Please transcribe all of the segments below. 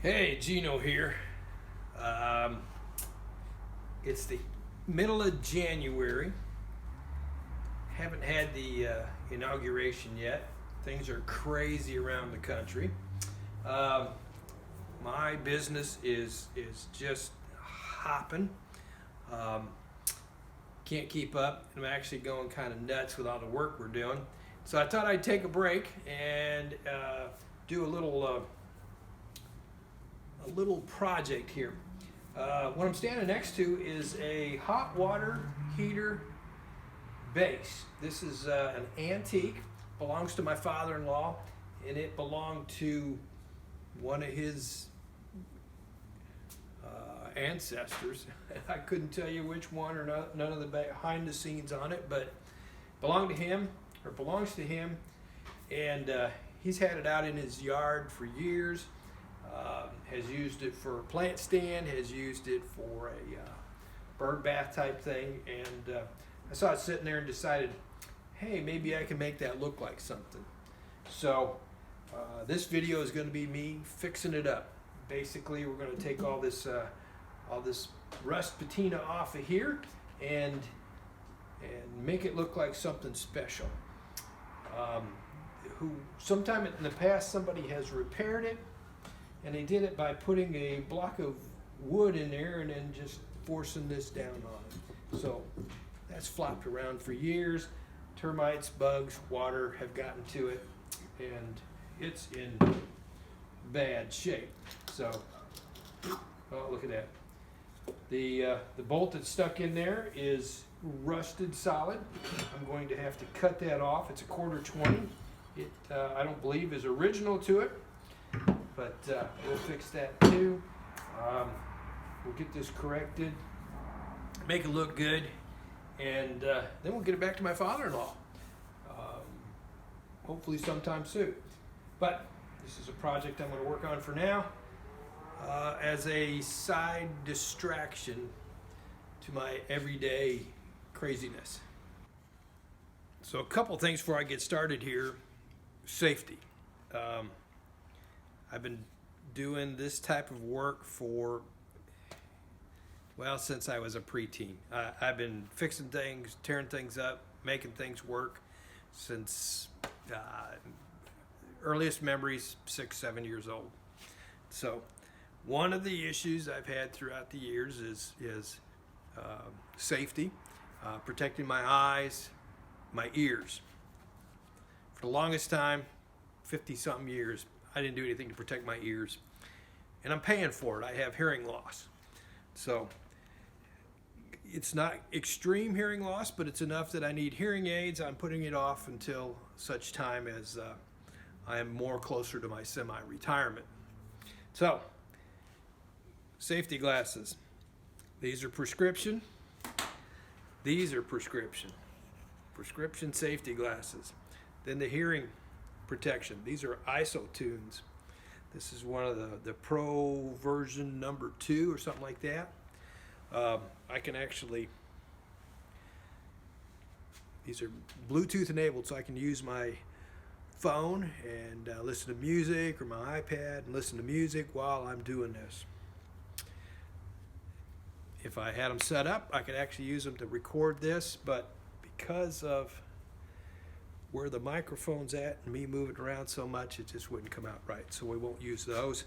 Hey, Geno here. It's the middle of January. Haven't had the inauguration yet. Things are crazy around the country. My business is just hopping. Can't keep up. I'm actually going kind of nuts with all the work we're doing. So I thought I'd take a break and do a little project here. What I'm standing next to is a hot water heater base. This is an antique, belongs to my father-in-law, and it belonged to one of his ancestors. I couldn't tell you which one or none of the behind the scenes on it, but belonged to him, or belongs to him, and he's had it out in his yard for years. Has used it for a plant stand, has used it for a bird bath type thing, and I saw it sitting there and decided, hey, maybe I can make that look like something. So this video is going to be me fixing it up. Basically, we're going to take all this rust patina off of here and make it look like something special. Sometime in the past somebody has repaired it, and they did it by putting a block of wood in there and then just forcing this down on it. So that's flopped around for years. Termites, bugs, water have gotten to it, and it's in bad shape. So, oh, look at that. The bolt that's stuck in there is rusted solid. I'm going to have to cut that off. It's a 1/4 20. It I don't believe is original to it, but we'll fix that too. We'll get this corrected, make it look good, and then we'll get it back to my father-in-law, hopefully sometime soon. But this is a project I'm going to work on for now as a side distraction to my everyday craziness. So a couple things before I get started here. Safety. I've been doing this type of work for, well, since I was a preteen. I've been fixing things, tearing things up, making things work since earliest memories, 6, 7 years old. So one of the issues I've had throughout the years is safety, protecting my eyes, my ears. For the longest time, 50-something years, I didn't do anything to protect my ears, and I'm paying for it. I have hearing loss. So it's not extreme hearing loss, but it's enough that I need hearing aids. I'm putting it off until such time as I am more closer to my semi-retirement. So, safety glasses. These are prescription. These are prescription. Prescription safety glasses. Then the hearing protection. These are ISO tunes. This is one of the Pro version number 2 or something like that. I can actually, these are Bluetooth enabled, so I can use my phone and listen to music, or my iPad and listen to music while I'm doing this. If I had them set up, I could actually use them to record this, but because of where the microphone's at and me moving around so much, it just wouldn't come out right. So we won't use those,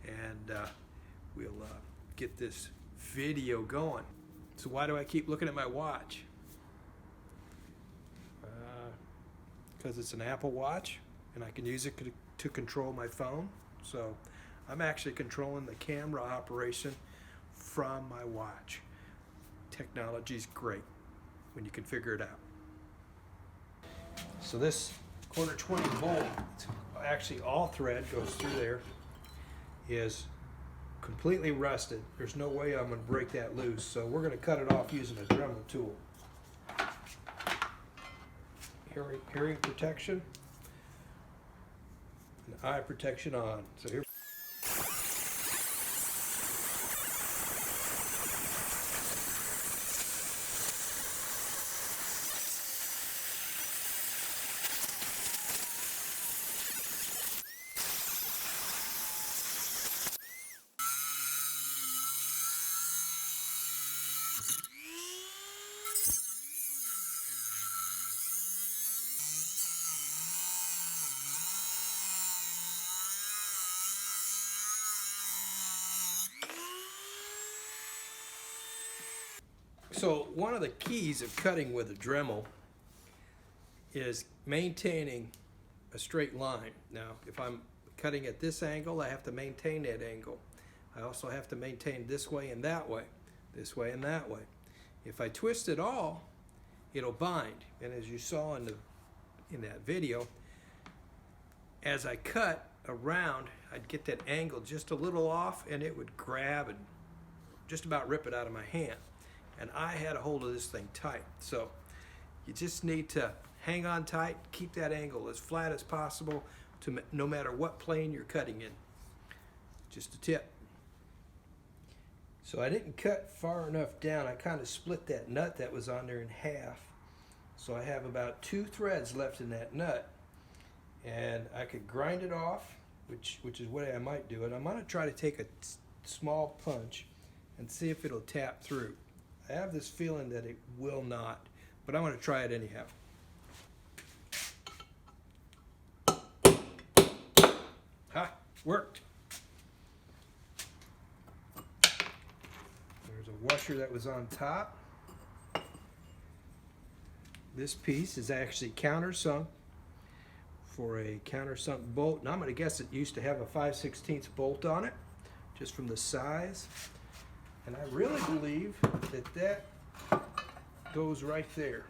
and we'll get this video going. So why do I keep looking at my watch? Because it's an Apple Watch, and I can use it to control my phone. So I'm actually controlling the camera operation from my watch. Technology's great when you can figure it out. So this 1/4 20 bolt, actually all thread goes through there, is completely rusted. There's no way I'm going to break that loose, so we're going to cut it off using a Dremel tool. Hearing protection and eye protection on. So here. So one of the keys of cutting with a Dremel is maintaining a straight line. Now, if I'm cutting at this angle, I have to maintain that angle. I also have to maintain this way and that way, this way and that way. If I twist it all, it'll bind. And as you saw in that video, as I cut around, I'd get that angle just a little off, and it would grab and just about rip it out of my hand. And I had a hold of this thing tight. So you just need to hang on tight, keep that angle as flat as possible, no matter what plane you're cutting in. Just a tip. So I didn't cut far enough down. I kind of split that nut that was on there in half. So I have about 2 threads left in that nut. And I could grind it off, which is the way I might do it. I'm going to try to take a small punch and see if it'll tap through. I have this feeling that it will not, but I'm going to try it anyhow. Ha! Worked. There's a washer that was on top. This piece is actually countersunk for a countersunk bolt. Now I'm going to guess it used to have a 5/16 bolt on it, just from the size. And I really believe that goes right there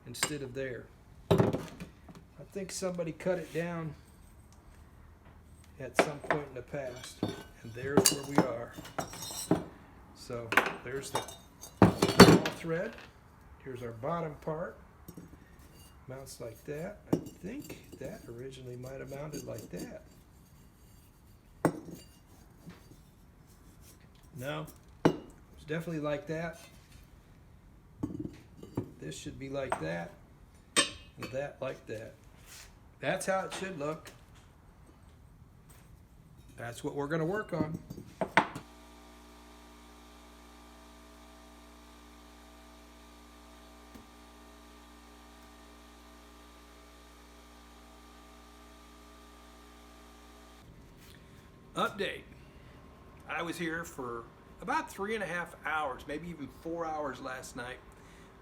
instead of there. I think somebody cut it down at some point in the past, and there's where we are. So there's the small thread. Here's our bottom part. Mounts like that. I think that originally might have mounted like that. No, it's definitely like that. This should be like that, and that like that. That's how it should look. That's what we're going to work on. Update. I was here for about 3.5 hours, maybe even 4 hours last night,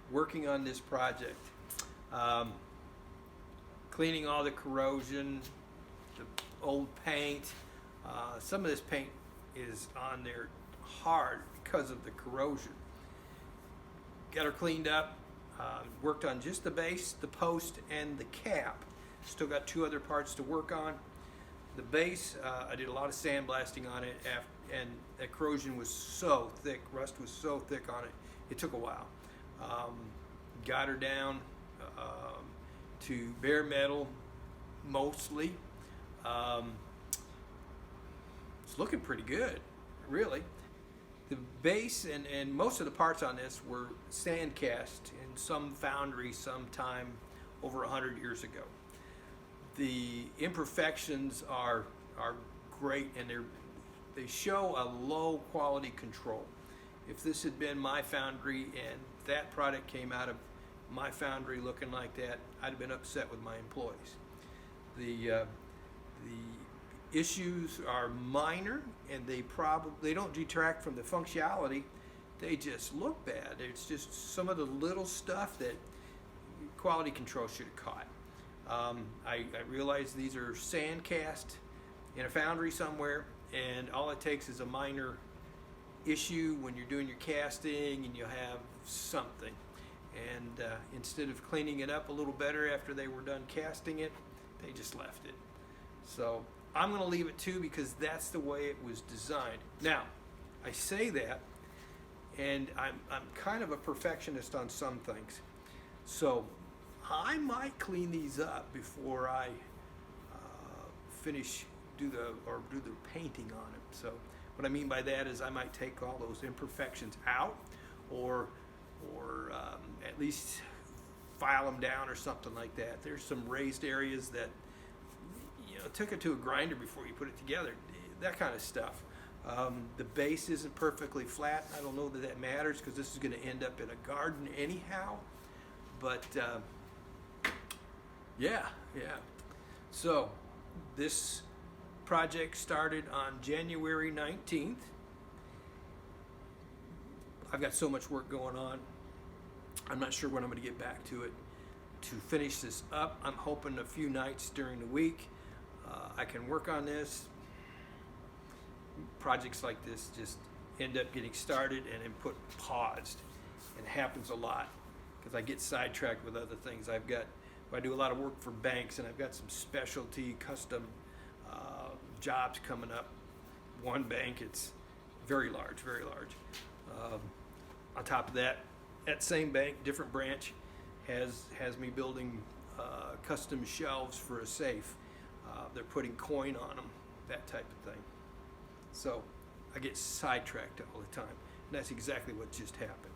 working on this project. Cleaning all the corrosion, the old paint. Some of this paint is on there hard because of the corrosion. Got her cleaned up, worked on just the base, the post, and the cap. Still got 2 other parts to work on. The base, I did a lot of sandblasting on it, and that corrosion was so thick, rust was so thick on it, it took a while. Got her down to bare metal, mostly. It's looking pretty good, really. The base and most of the parts on this were sand cast in some foundry sometime over 100 years ago. The imperfections are great, and they show a low quality control. If this had been my foundry and that product came out of my foundry looking like that, I'd have been upset with my employees. The issues are minor, and they don't detract from the functionality. They just look bad. It's just some of the little stuff that quality control should have caught. I realize these are sand cast in a foundry somewhere, and all it takes is a minor issue when you're doing your casting and you have something. And instead of cleaning it up a little better after they were done casting it, they just left it. So I'm going to leave it too, because that's the way it was designed. Now, I say that, and I'm kind of a perfectionist on some things. So I might clean these up before I do the painting on them. So what I mean by that is I might take all those imperfections out, or at least file them down or something like that. There's some raised areas that, took it to a grinder before you put it together, that kind of stuff. The base isn't perfectly flat. I don't know that matters, because this is going to end up in a garden anyhow. But yeah. So this project started on January 19th. I've got so much work going on. I'm not sure when I'm going to get back to it. To finish this up, I'm hoping a few nights during the week I can work on this. Projects like this just end up getting started and then put paused. And it happens a lot because I get sidetracked with other things. I do a lot of work for banks, and I've got some specialty custom jobs coming up. One bank, it's very large, very large. On top of that, that same bank, different branch, has me building custom shelves for a safe. They're putting coin on them, that type of thing. So I get sidetracked all the time, and that's exactly what just happened.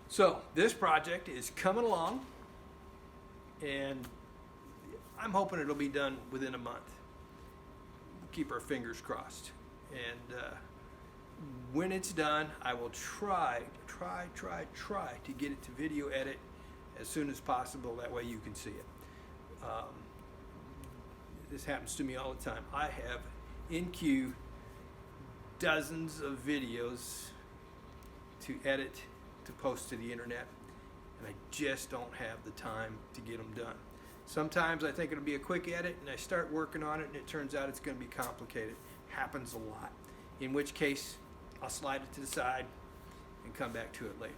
So this project is coming along, and I'm hoping it'll be done within a month. Keep our fingers crossed. And when it's done, I will try to get it to video edit as soon as possible. That way you can see it. This happens to me all the time. I have in queue dozens of videos to edit, to post to the internet, and I just don't have the time to get them done. Sometimes I think it'll be a quick edit, and I start working on it, and it turns out it's going to be complicated. Happens a lot. In which case, I'll slide it to the side and come back to it later.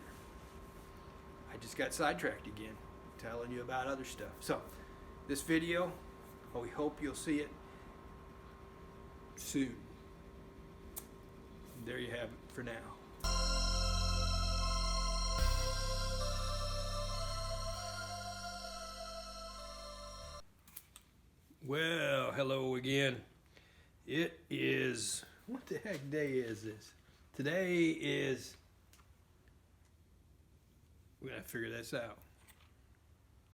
I just got sidetracked again, telling you about other stuff. So, this video, we hope you'll see it soon. There you have it for now. Well, hello again. It is, what the heck day is this? Today is, we gotta figure this out.